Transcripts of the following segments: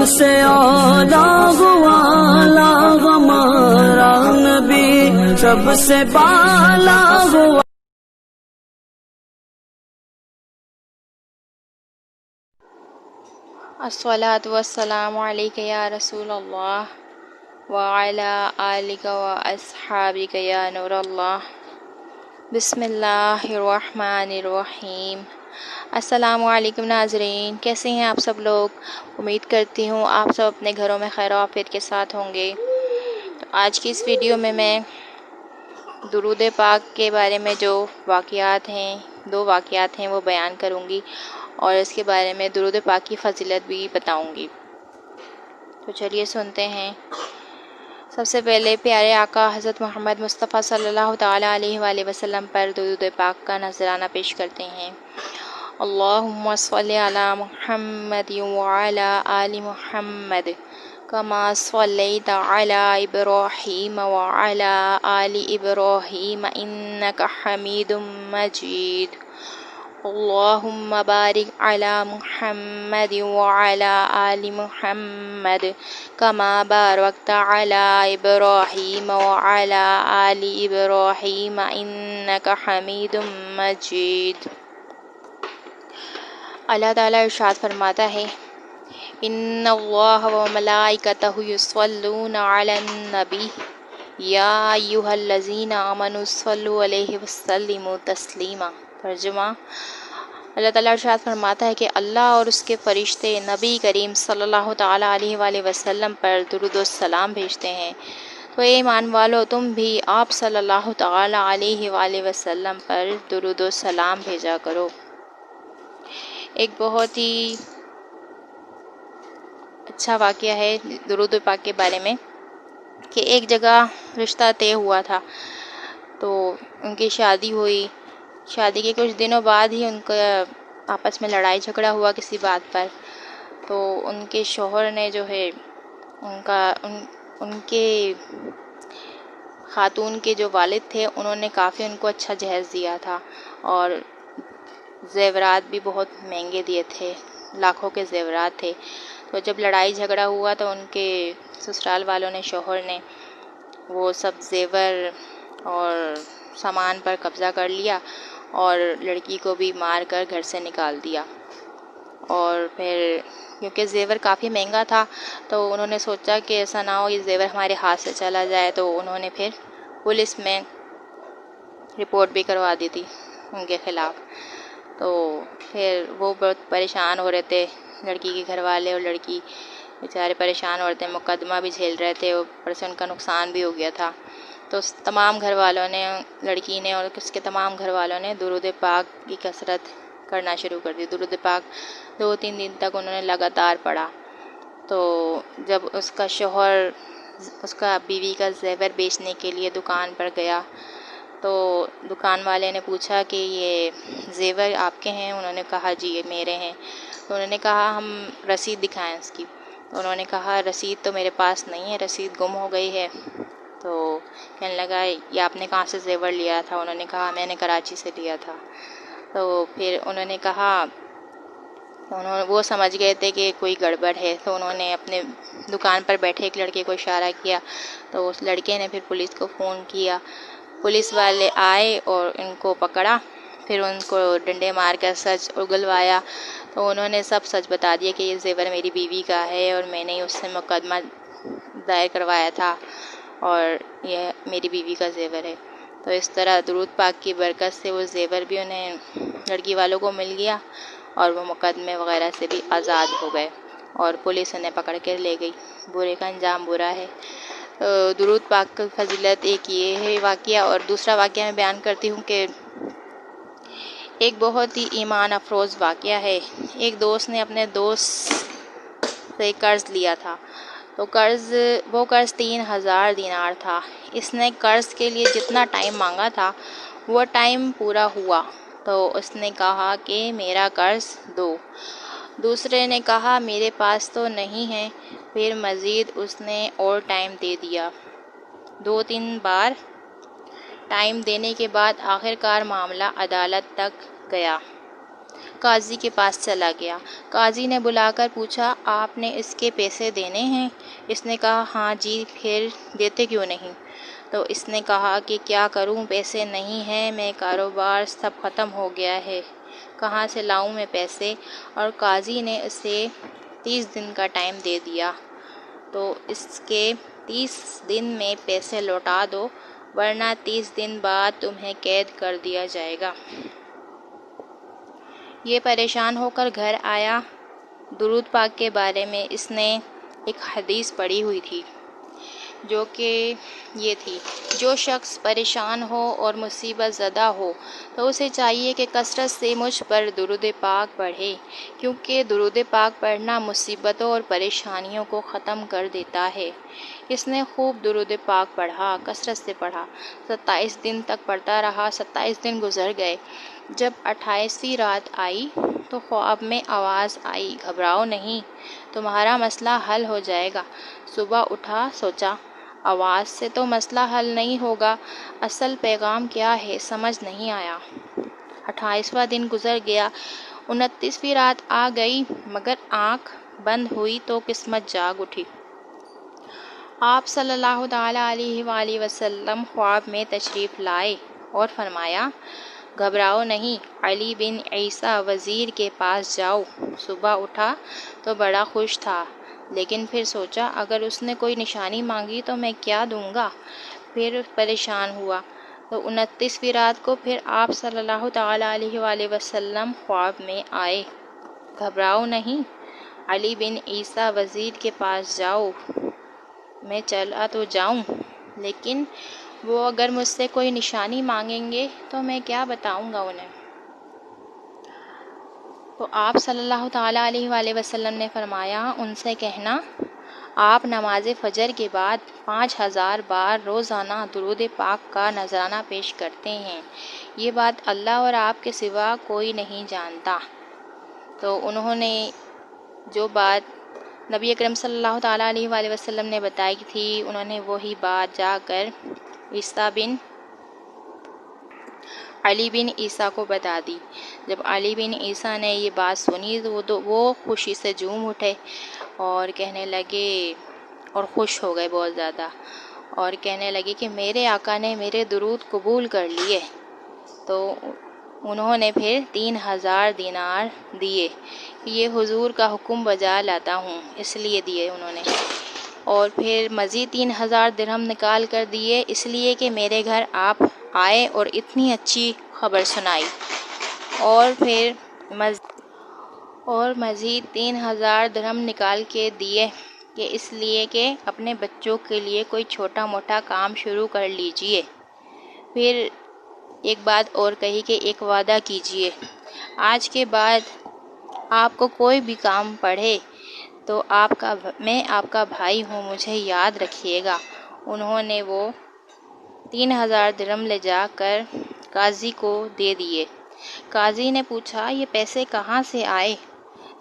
سے اولا والا ہمارا نبی سب سے بالا ہوا۔ الصلاۃ والسلام علیک یا رسول اللہ وعلی آلک واصحابک یا نور اللہ۔ بسم اللہ الرحمن الرحیم۔ السلام علیکم ناظرین، کیسے ہیں آپ سب لوگ؟ امید کرتی ہوں آپ سب اپنے گھروں میں خیر و عافیت کے ساتھ ہوں گے۔ تو آج کی اس ویڈیو میں درود پاک کے بارے میں جو واقعات ہیں، 2 واقعات ہیں وہ بیان کروں گی، اور اس کے بارے میں درود پاک کی فضیلت بھی بتاؤں گی۔ تو چلیے سنتے ہیں۔ سب سے پہلے پیارے آقا حضرت محمد مصطفیٰ صلی اللہ تعالیٰ علیہ وآلہ وسلم پر درود پاک کا نذرانہ پیش کرتے ہیں۔ اللہم صلی علی محمد وعلی آل محمد کما صلیت علی ابراہیم وعلی آل ابراہیم انک حمید مجید۔ اللہم بارک علی محمد وعلی آل محمد کما بارکت علی ابراہیم وعلی آل ابراہیم انک حمید مجید۔ اللہ تعالیٰ ارشاد فرماتا ہے، ان اللہ وملائکتہ یصلون علی النبی یا ایھا الذین آمنوا صلوا علیہ وسلموا تسلیما۔ ترجمہ، اللہ تعالیٰ ارشاد فرماتا ہے کہ اللہ اور اس کے فرشتے نبی کریم صلی اللہ تعالیٰ علیہ وآلہ وسلم پر درود و سلام بھیجتے ہیں، تو اے ایمان والو تم بھی آپ صلی اللہ تعالیٰ علیہ وآلہ وسلم پر درود و سلام بھیجا کرو۔ ایک بہت ہی اچھا واقعہ ہے درود پاک کے بارے میں کہ ایک جگہ رشتہ طے ہوا تھا، تو ان کی شادی ہوئی۔ شادی کے کچھ دنوں بعد ہی ان کا آپس میں لڑائی جھگڑا ہوا کسی بات پر، تو ان کے شوہر نے جو ہے ان کے خاتون کے جو والد تھے انہوں نے کافی ان کو اچھا جہیز دیا تھا، اور زیورات بھی بہت مہنگے دیے تھے، لاکھوں کے زیورات تھے۔ تو جب لڑائی جھگڑا ہوا تو ان کے سسرال والوں نے، شوہر نے، وہ سب زیور اور سامان پر قبضہ کر لیا اور لڑکی کو بھی مار کر گھر سے نکال دیا۔ اور پھر کیونکہ زیور کافی مہنگا تھا تو انہوں نے سوچا کہ ایسا نہ ہو یہ زیور ہمارے ہاتھ سے چلا جائے، تو انہوں نے پھر پولیس میں رپورٹ بھی کروا دی تھی ان کے خلاف۔ تو پھر وہ بہت پریشان ہو رہے تھے، لڑکی کے گھر والے اور لڑکی بیچارے پریشان ہو رہے تھے، مقدمہ بھی جھیل رہے تھے، اوپر سے ان کا نقصان بھی ہو گیا تھا۔ تو تمام گھر والوں نے، لڑکی نے اور اس کے تمام گھر والوں نے درود پاک کی کثرت کرنا شروع کر دی۔ درود پاک 2-3 دن تک انہوں نے لگاتار پڑھا۔ تو جب اس کا شوہر اس کا بیوی کا زیور بیچنے کے لیے دکان پر گیا تو دکان والے نے پوچھا کہ یہ زیور آپ کے ہیں؟ انہوں نے کہا جی یہ میرے ہیں۔ تو انہوں نے کہا ہم رسید دکھائیں اس کی۔ تو انہوں نے کہا رسید تو میرے پاس نہیں ہے، رسید گم ہو گئی ہے۔ تو کہنے لگا یہ آپ نے کہاں سے زیور لیا تھا؟ انہوں نے کہا میں نے کراچی سے لیا تھا۔ تو پھر انہوں نے کہا، وہ سمجھ گئے تھے کہ کوئی گڑبڑ ہے، تو انہوں نے اپنے دکان پر بیٹھے ایک لڑکے کو اشارہ کیا، تو اس لڑکے نے پھر پولیس کو فون کیا۔ پولیس والے آئے اور ان کو پکڑا، پھر ان کو ڈنڈے مار کر سچ اگلوایا۔ تو انہوں نے سب سچ بتا دیا کہ یہ زیور میری بیوی کا ہے اور میں نے اس سے مقدمہ دائر کروایا تھا اور یہ میری بیوی کا زیور ہے۔ تو اس طرح درود پاک کی برکت سے وہ زیور بھی انہیں لڑکی والوں کو مل گیا اور وہ مقدمے وغیرہ سے بھی آزاد ہو گئے، اور پولیس انہیں پکڑ کے لے گئی۔ برے کا انجام برا ہے۔ درود پاک کی فضیلت ایک یہ ہے واقعہ، اور دوسرا واقعہ میں بیان کرتی ہوں کہ ایک بہت ہی ایمان افروز واقعہ ہے۔ ایک دوست نے اپنے دوست سے قرض لیا تھا، تو وہ قرض 3000 دینار تھا۔ اس نے قرض کے لیے جتنا ٹائم مانگا تھا وہ ٹائم پورا ہوا، تو اس نے کہا کہ میرا قرض دو۔ دوسرے نے کہا میرے پاس تو نہیں ہے، پھر مزید اس نے اور ٹائم دے دیا۔ 2-3 بار ٹائم دینے کے بعد آخر کار معاملہ عدالت تک گیا۔ قاضی کے پاس چلا گیا۔ قاضی نے بلا کر پوچھا، آپ نے اس کے پیسے دینے ہیں؟ اس نے کہا، ہاں جی، پھر دیتے کیوں نہیں؟ تو اس نے کہا کہ کیا کروں، پیسے نہیں ہیں، میں کاروبار سب ختم ہو گیا ہے، کہاں سے لاؤں میں پیسے؟ اور قاضی نے اسے 30 دن کا ٹائم دے دیا، تو اس کے 30 دن میں پیسے لوٹا دو، ورنہ 30 دن بعد تمہیں قید کر دیا جائے گا۔ یہ پریشان ہو کر گھر آیا۔ درود پاک کے بارے میں اس نے ایک حدیث پڑھی ہوئی تھی، جو کہ یہ تھی، جو شخص پریشان ہو اور مصیبت زدہ ہو تو اسے چاہیے کہ کثرت سے مجھ پر درود پاک پڑھے، کیونکہ درود پاک پڑھنا مصیبتوں اور پریشانیوں کو ختم کر دیتا ہے۔ اس نے خوب درود پاک پڑھا، کثرت سے پڑھا، 27 دن تک پڑھتا رہا۔ 27 دن گزر گئے۔ جب 28ویں رات آئی تو خواب میں آواز آئی، گھبراؤ نہیں، تمہارا مسئلہ حل ہو جائے گا۔ صبح اٹھا، سوچا آواز سے تو مسئلہ حل نہیں ہوگا، اصل پیغام کیا ہے سمجھ نہیں آیا۔ 28واں دن گزر گیا، 29ویں رات آ گئی، مگر آنکھ بند ہوئی تو قسمت جاگ اٹھی۔ آپ صلی اللہ تعالیٰ علیہ وآلہ وسلم خواب میں تشریف لائے اور فرمایا، گھبراؤ نہیں، علی بن عیسیٰ وزیر کے پاس جاؤ۔ صبح اٹھا تو بڑا خوش تھا، لیکن پھر سوچا اگر اس نے کوئی نشانی مانگی تو میں کیا دوں گا؟ پھر پریشان ہوا۔ تو 29ویں رات کو پھر آپ صلی اللہ تعالیٰ علیہ وآلہ وسلم خواب میں آئے، گھبراؤ نہیں، علی بن عیسیٰ وزیر کے پاس جاؤ۔ میں چلا تو جاؤں، لیکن وہ اگر مجھ سے کوئی نشانی مانگیں گے تو میں کیا بتاؤں گا انہیں؟ تو آپ صلی اللہ تعالیٰ علیہ وآلہ وسلم نے فرمایا، ان سے کہنا، آپ نماز فجر کے بعد 5000 بار روزانہ درود پاک کا نذرانہ پیش کرتے ہیں، یہ بات اللہ اور آپ کے سوا کوئی نہیں جانتا۔ تو انہوں نے جو بات نبی اکرم صلی اللہ تعالیٰ علیہ وآلہ وسلم نے بتائی تھی، انہوں نے وہی بات جا کر علی بن عیسیٰ کو بتا دی۔ جب علی بن عیسیٰ نے یہ بات سنی تو وہ خوشی سے جھوم اٹھے اور کہنے لگے، اور خوش ہو گئے بہت زیادہ، اور کہنے لگے کہ میرے آقا نے میرے درود قبول کر لیے۔ تو انہوں نے پھر 3000 دینار دیے کہ یہ حضور کا حکم بجا لاتا ہوں، اس لیے دیے انہوں نے، اور پھر مزید 3000 درہم نکال کر دیے، اس لیے کہ میرے گھر آپ آئے اور اتنی اچھی خبر سنائی، اور پھر مزید 3000 درہم نکال کے دیے کہ اس لیے کہ اپنے بچوں کے لیے کوئی چھوٹا موٹا کام شروع کر لیجئے۔ پھر ایک بات اور کہی کہ ایک وعدہ کیجئے، آج کے بعد آپ کو کوئی بھی کام پڑھے تو میں آپ کا بھائی ہوں، مجھے یاد رکھیے گا۔ انہوں نے وہ 3000 درہم لے جا کر قاضی کو دے دیے۔ قاضی نے پوچھا، یہ پیسے کہاں سے آئے؟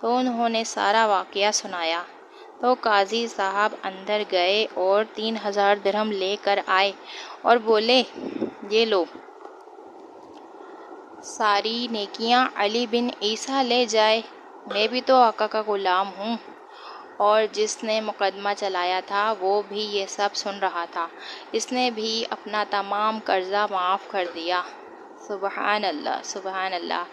تو انہوں نے سارا واقعہ سنایا۔ تو قاضی صاحب اندر گئے اور 3000 درہم لے کر آئے اور بولے، یہ لو، ساری نیکیاں علی بن عیسیٰ لے جائے، میں بھی تو آقا کا غلام ہوں۔ اور جس نے مقدمہ چلایا تھا وہ بھی یہ سب سن رہا تھا، اس نے بھی اپنا تمام قرضہ معاف کر دیا۔ سبحان اللہ، سبحان اللہ۔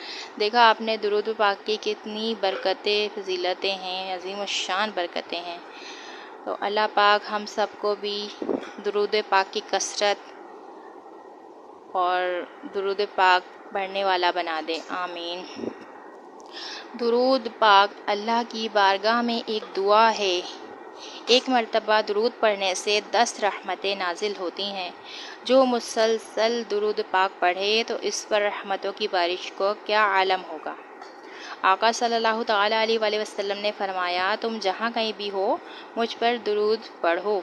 دیکھا آپ نے درود پاک کی کتنی برکتیں، فضیلتیں ہیں، عظیم الشان برکتیں ہیں۔ تو اللہ پاک ہم سب کو بھی درود پاک کی کثرت اور درود پاک پڑھنے والا بنا دے، آمین۔ درود پاک اللہ کی بارگاہ میں ایک دعا ہے، ایک مرتبہ درود پڑھنے سے 10 رحمتیں نازل ہوتی ہیں۔ جو مسلسل درود پاک پڑھے تو اس پر رحمتوں کی بارش کو کیا عالم ہوگا۔ آقا صلی اللہ تعالیٰ علیہ وآلہ وسلم نے فرمایا، تم جہاں کہیں بھی ہو مجھ پر درود پڑھو،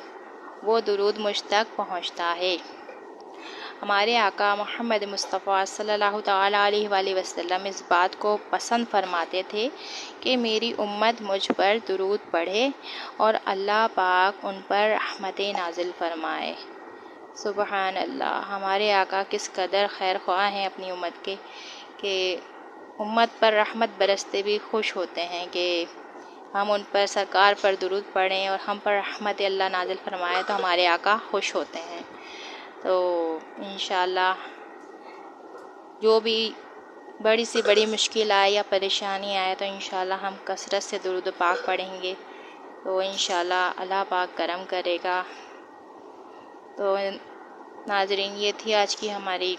وہ درود مجھ تک پہنچتا ہے۔ ہمارے آقا محمد مصطفیٰ صلی اللہ تعالیٰ علیہ وآلہ وسلم اس بات کو پسند فرماتے تھے کہ میری امت مجھ پر درود پڑھے اور اللہ پاک ان پر رحمتیں نازل فرمائے۔ سبحان اللہ، ہمارے آقا کس قدر خیر خواہ ہیں اپنی امت کے، کہ امت پر رحمت برستے بھی خوش ہوتے ہیں کہ ہم ان پر سرکار پر درود پڑھیں اور ہم پر رحمت اللہ نازل فرمائے تو ہمارے آقا خوش ہوتے ہیں۔ تو انشاءاللہ جو بھی بڑی سے بڑی مشکل آئے یا پریشانی آئے تو انشاءاللہ ہم کثرت سے درود پاک پڑھیں گے تو انشاءاللہ اللہ پاک کرم کرے گا۔ تو ناظرین یہ تھی آج کی ہماری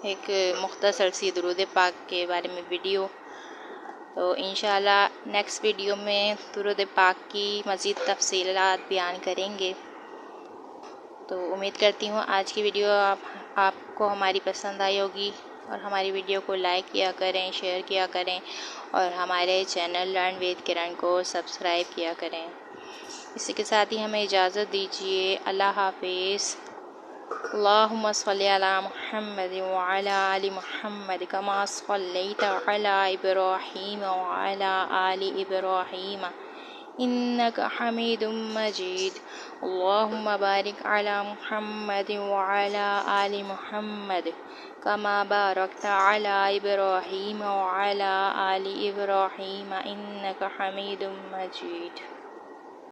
ایک مختصر سی درود پاک کے بارے میں ویڈیو۔ تو انشاءاللہ نیکسٹ ویڈیو میں درود پاک کی مزید تفصیلات بیان کریں گے۔ تو امید کرتی ہوں آج کی ویڈیو آپ کو ہماری پسند آئی ہوگی، اور ہماری ویڈیو کو لائک کیا کریں، شیئر کیا کریں، اور ہمارے چینل لرن وتھ کرن کو سبسکرائب کیا کریں۔ اسی کے ساتھ ہی ہمیں اجازت دیجیے۔ اللہ حافظ۔ اللہم صلی علی محمد وعلی آل محمد کما صلیت علی ابراہیم وعلی آل ابراہیم انک حمید مجید۔ اللہم بارک علی محمد وعلی آل محمد کما بارکت علی ابراہیم وعلی آل ابراہیم انک حمید مجید۔